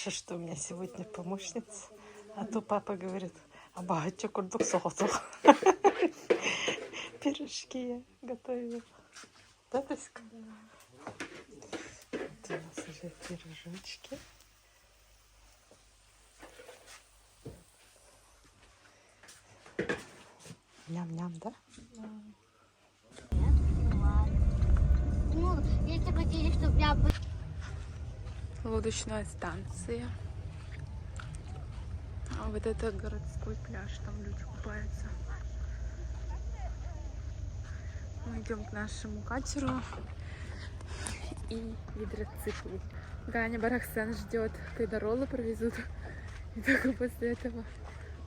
Хорошо, что у меня сегодня помощница. А то папа говорит, а багатьох курдук соготов. Пирожки я готовила. Да, Таська? Вот у нас уже пирожочки. Ням-ням, да? Ну, если хотели, чтобы я бы... Лодочная станция. А вот это городской пляж, там люди купаются. Мы идем к нашему катеру и гидроциклу. Ганя Барахсан ждет, когда роллы провезут. И только после этого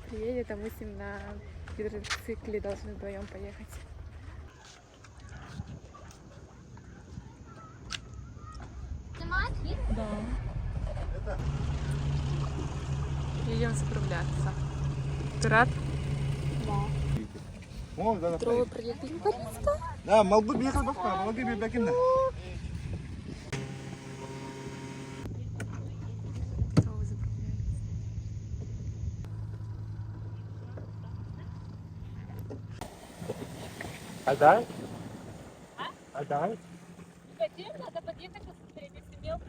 приедет, а мы с ним на гидроцикле должны вдвоем поехать. Да. Идем заправляться. Ты рад? Да. Трое приехали в Бориско. Да, молбы бьют башка, молбы бьют бакинда. Трое заправляется. Отдай? Отдай? Зачем надо подъехать посмотреть, если мелко,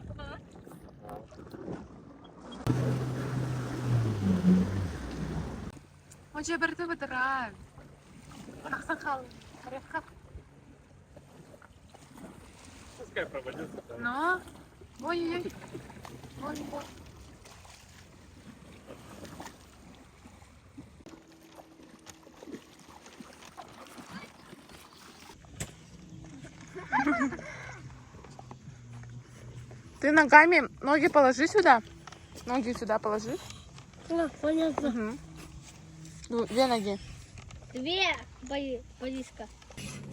Очень обратно драйв. Пускай проводится. Но. Ой-ой-ой. Ой-ой. Ты ногами ноги положи сюда. Ноги сюда положи. Понятно. Угу. Две ноги. Две Бориска.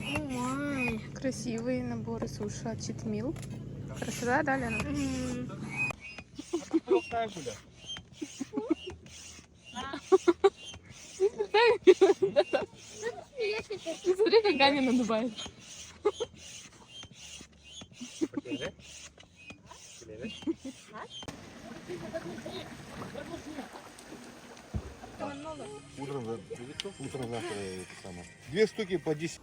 Ой. Красивые наборы суши от Читмил. Красивая, да, Лена? Пускай куда? Смотри, как Ганя надувает. Утром завтра это самое. 2 штуки по 10.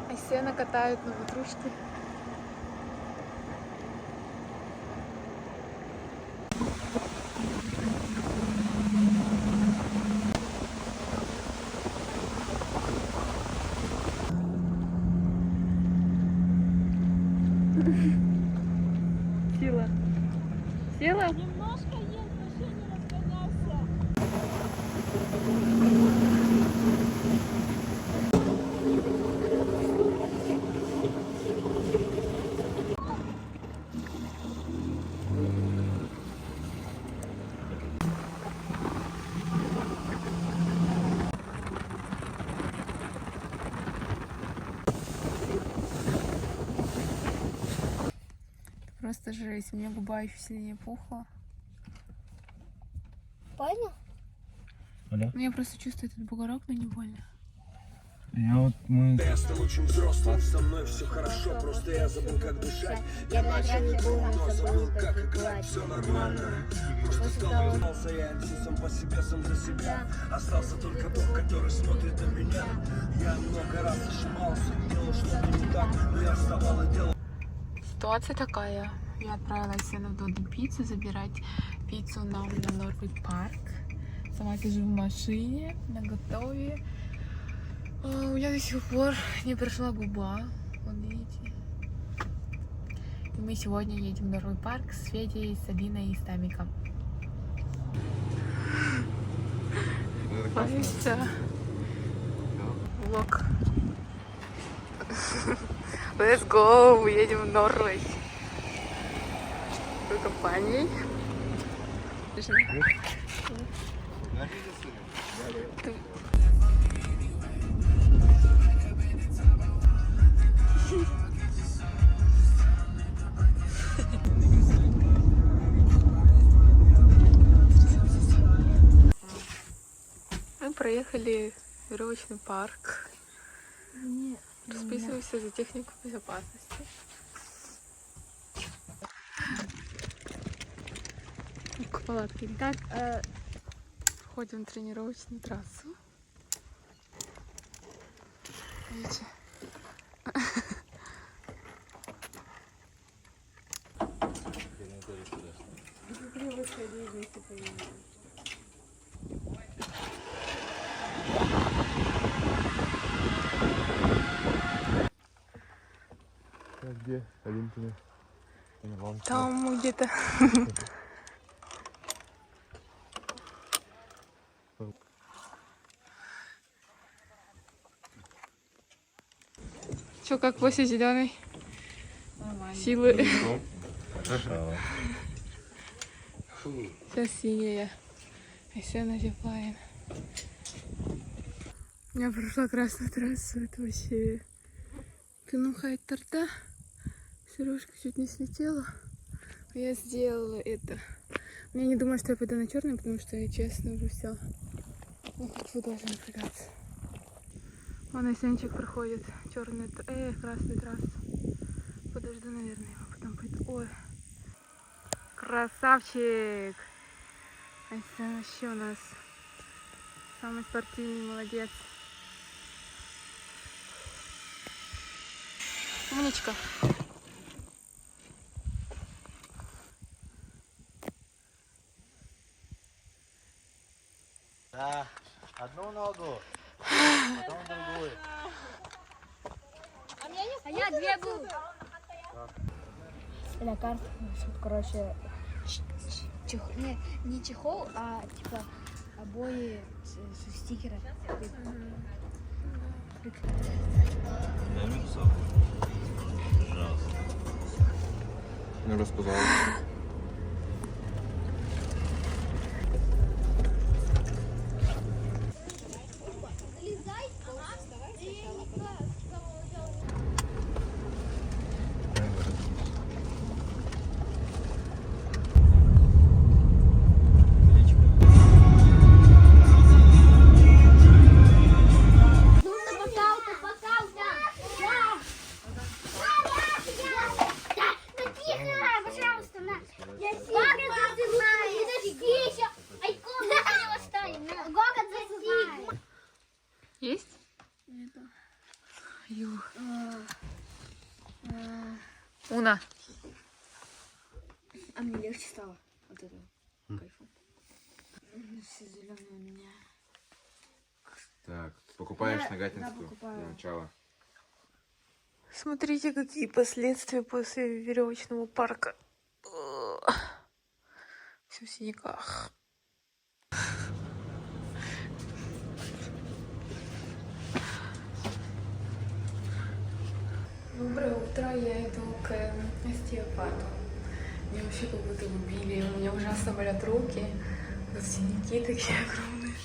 А сено катают на ватрушке. Сила. Села? немножко есть, вообще не разгоняйся. Просто жесть. У меня губа еще сильнее пухла. Понял? Ну, я просто чувствую этот бугорок, но не больно. Я стал очень взрослым, со мной все хорошо, просто я забыл, как дышать. Я даже не помню, забыл, как играть, все нормально. Просто стал вернулся, я MC сам по себе, сам за себя. Остался только Бог, который смотрит на меня. Я много раз ошибался, делал что-то не так, но я вставал и делал. Ситуация такая. Я отправилась на Додо пиццу забирать пиццу нам на Норвуд парк. Сама сижу в машине, на готове. У меня до сих пор не прошла губа. Вот видите. И мы сегодня едем в Норвуд парк с Федей, с Алиной и с Тамиком. Настя. Влог. Let's go! Мы едем в Норвег. С компанией. Мы проехали веревочный парк. Расписывайся за технику безопасности. К палатке. Так, Входим в тренировочную трассу. Видите? Где Олимпия? Там где-то. Че, как после зеленой? Силы. Сейчас синяя. И все на зиплайн. Я прошла красную трассу. Это вообще пинухает торта. Сережка чуть не слетела. Я сделала это. Я не думаю, что я пойду на черный, потому что я честно уже все. Ну, хочу даже напрягаться. Вон Асенчик проходит черную, красную трассу. Подожду, наверное, его потом пойду. Ой, красавчик! Асен вообще у нас самый спортивный, молодец. Умничка. Да, одну ногу, потом другую. а я две буду. На карту, короче, не чехол, а типа обои со стикера. Дай мне кусок. Пожалуйста. Ну, рассказал. Есть? Ю. Уна. А мне легче стало от этого кайфа. Все зеленые у меня. Так, покупаешь Да, Нагатинскую покупаю. для начала. Смотрите, какие последствия после веревочного парка. Все в синяках. Доброе утро, я иду к остеопату. Меня вообще как будто убили, у меня ужасно болят руки. Вот синяки такие огромные.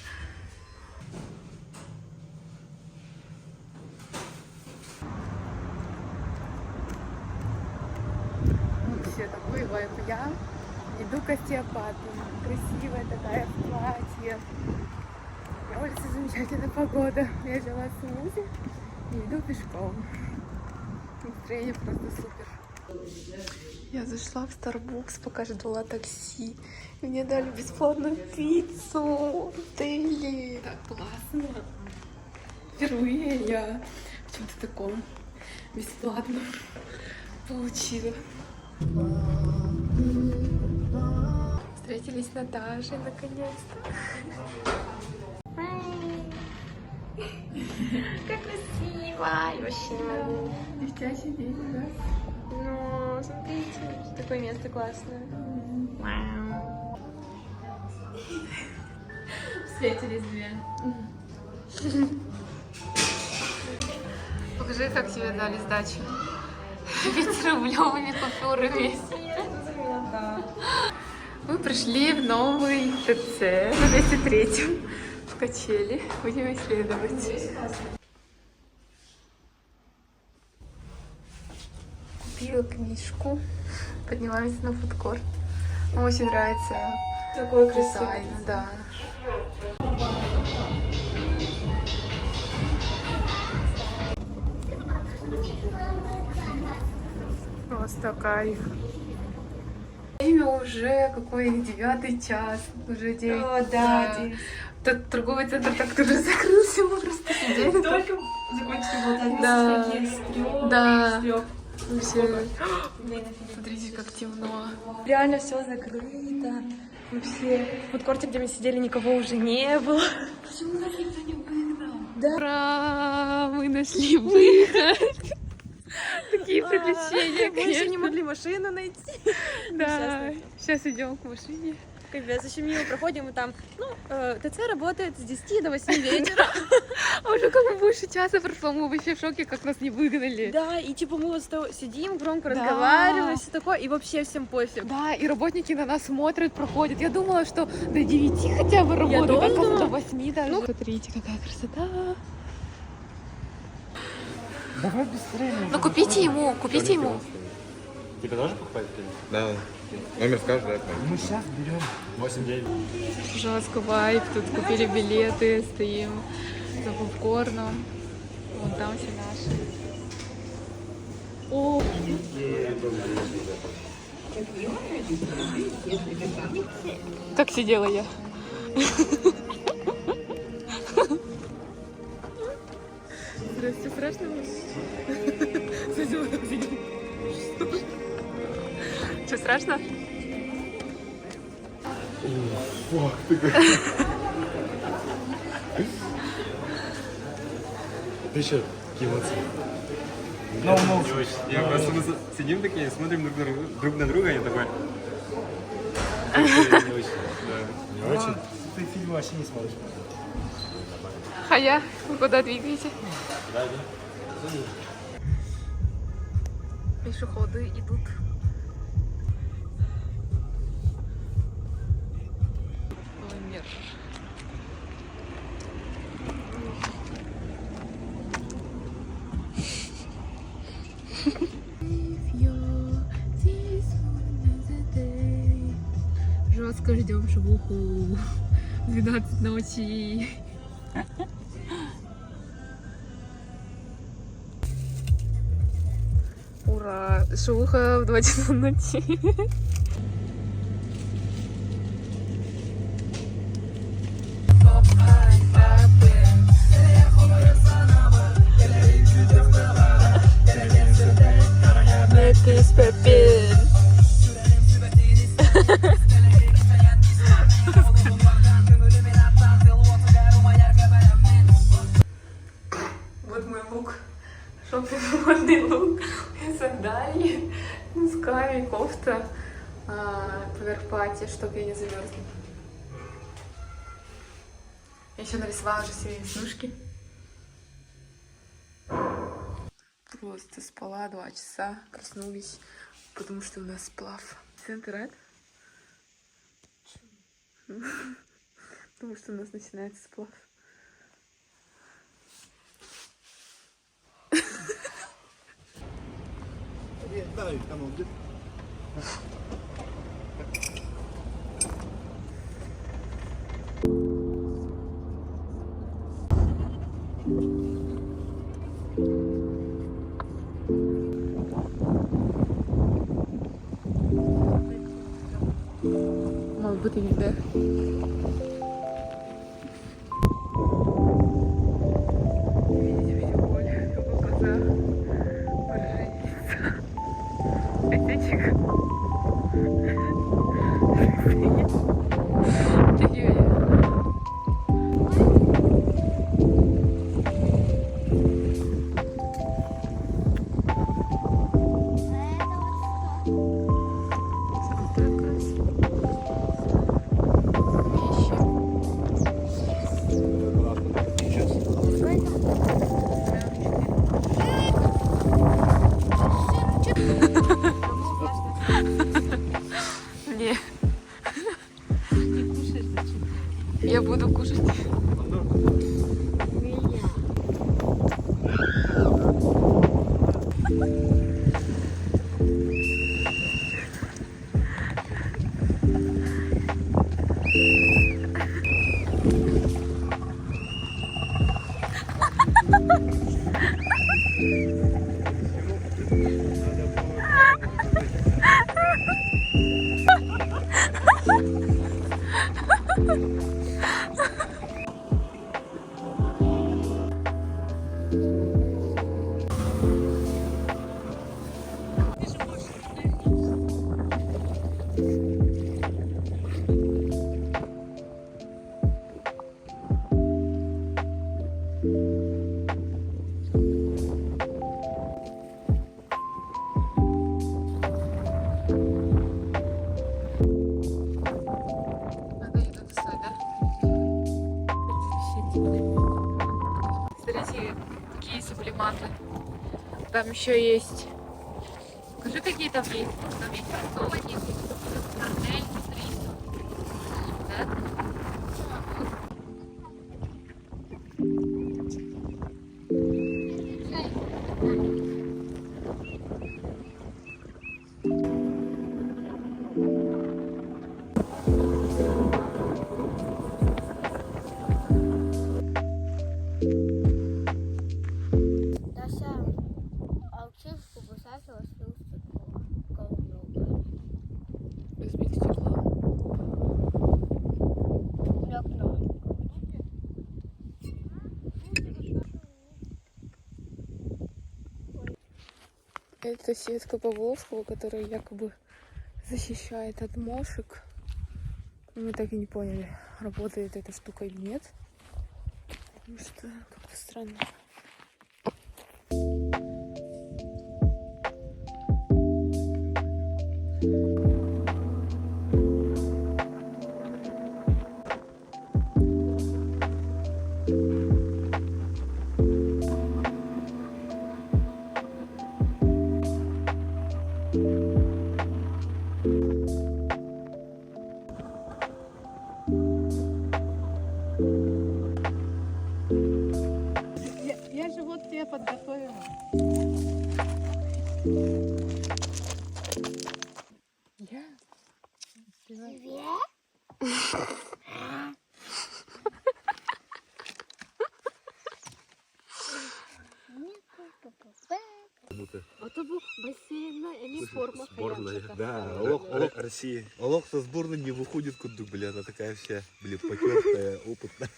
Вообще такой вайб. Я иду к остеопату. Красивая такая в платье. На улице замечательная погода. Я взяла смузи и иду пешком. Настроение просто супер. Я зашла в Starbucks, пока ждала такси. И мне дали бесплатную пиццу в отеле. Так классно. Впервые я в чем-то таком бесплатно получила. Встретились с Наташей наконец-то. Как красиво! Я вообще не могу. Девчачий день, да? Ну, смотрите, такое место классное. Вау. Встретились две. Покажи, как тебе дали сдачу. 5-рублевыми купюрами. Мы пришли в новый ТЦ на 203-м в качели. Будем исследовать. Купила книжку. Поднимаемся на фудкорт. Мне очень нравится такой дизайн, да. Просто кайф. Время уже какой 9 час, уже 9. О, да, Тут торговый центр так тут же закрылся, мы просто сидели. Только закончили болтать. Да. Да. Стрёп. Вообще. Смотрите, как темно. Реально все закрыто. Вообще. В фудкорте, где мы сидели, никого уже не было. Почему нас никто не выгнал? Да. Ура! Мы нашли выход. Такие приключения, Мы еще не конечно. могли машину найти. Да. Сейчас идем к машине. Капец, еще мимо проходим, и там, ТЦ работает с 10 до 8 вечера. А уже как бы больше часа прошло, мы вообще в шоке, как нас не выгнали. Да, и типа мы вот сидим, громко Да. разговариваем, все такое, и вообще всем пофиг. Да, и работники на нас смотрят, проходят. Я думала, что до 9 хотя бы работают, тоже оказывается, думала. до 8 даже. Ну, смотрите, какая красота. Давай быстрее. Ну, купите ему. Тебе тоже покупать? Да. Номер скажешь, да? Мы сейчас берем 8-9. Жестко вайп, тут купили билеты, стоим за попкорном. Вон там все наши. О! Так сидела я. Здрасте, страшно было? Что, страшно? Ты что, какие эмоции? Я просто мы сидим такие, смотрим друг на друга, и я такой... Не очень. Ты фильм вообще не смотришь. Хая, вы куда двигаете? Пешеходы идут. Ой, мир. Жестко ждем шавуху. 12 ночи. Ура! Шавуха в 2 часа ночи. Вот мой лук. Шопинг-модный лук. Сандалии, носками, кофта поверх платья, чтобы я не замерзла. Я еще нарисовала уже себе веснушки. Просто спала 2 часа, проснулись, потому что у нас сплав. Центр рад? Потому что у нас начинается сплав. Да, там он где-то. Мало бы ты не да? Видите, видеополе, как в глазах выражается. Котечек. Не. Я буду кушать. Надо еду достать, да? Смотрите, какие сублиматы. Там еще есть. Покажи, какие там есть. Там есть фасоли, корнель, смотри. Да? Tässä auksenskupusäässä olisi koulua. Разбить стекло. Окно. Это сетка Павловского, которая якобы защищает от мошек. Мы так и не поняли, работает эта штука или нет. Потому что как-то странно. Я же вот тебе подготовила. Я? Это был бассейн, а не форма. Да, Олег России. Олег со сборной не выходит куда, бля, она такая вся, бля, потертая, опытная.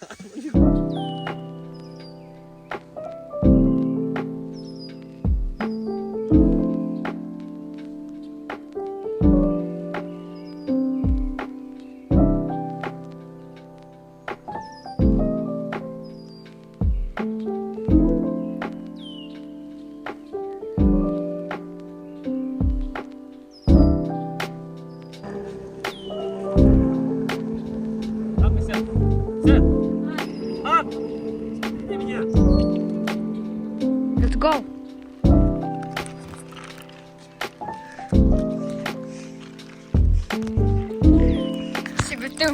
Let's go! Себе ты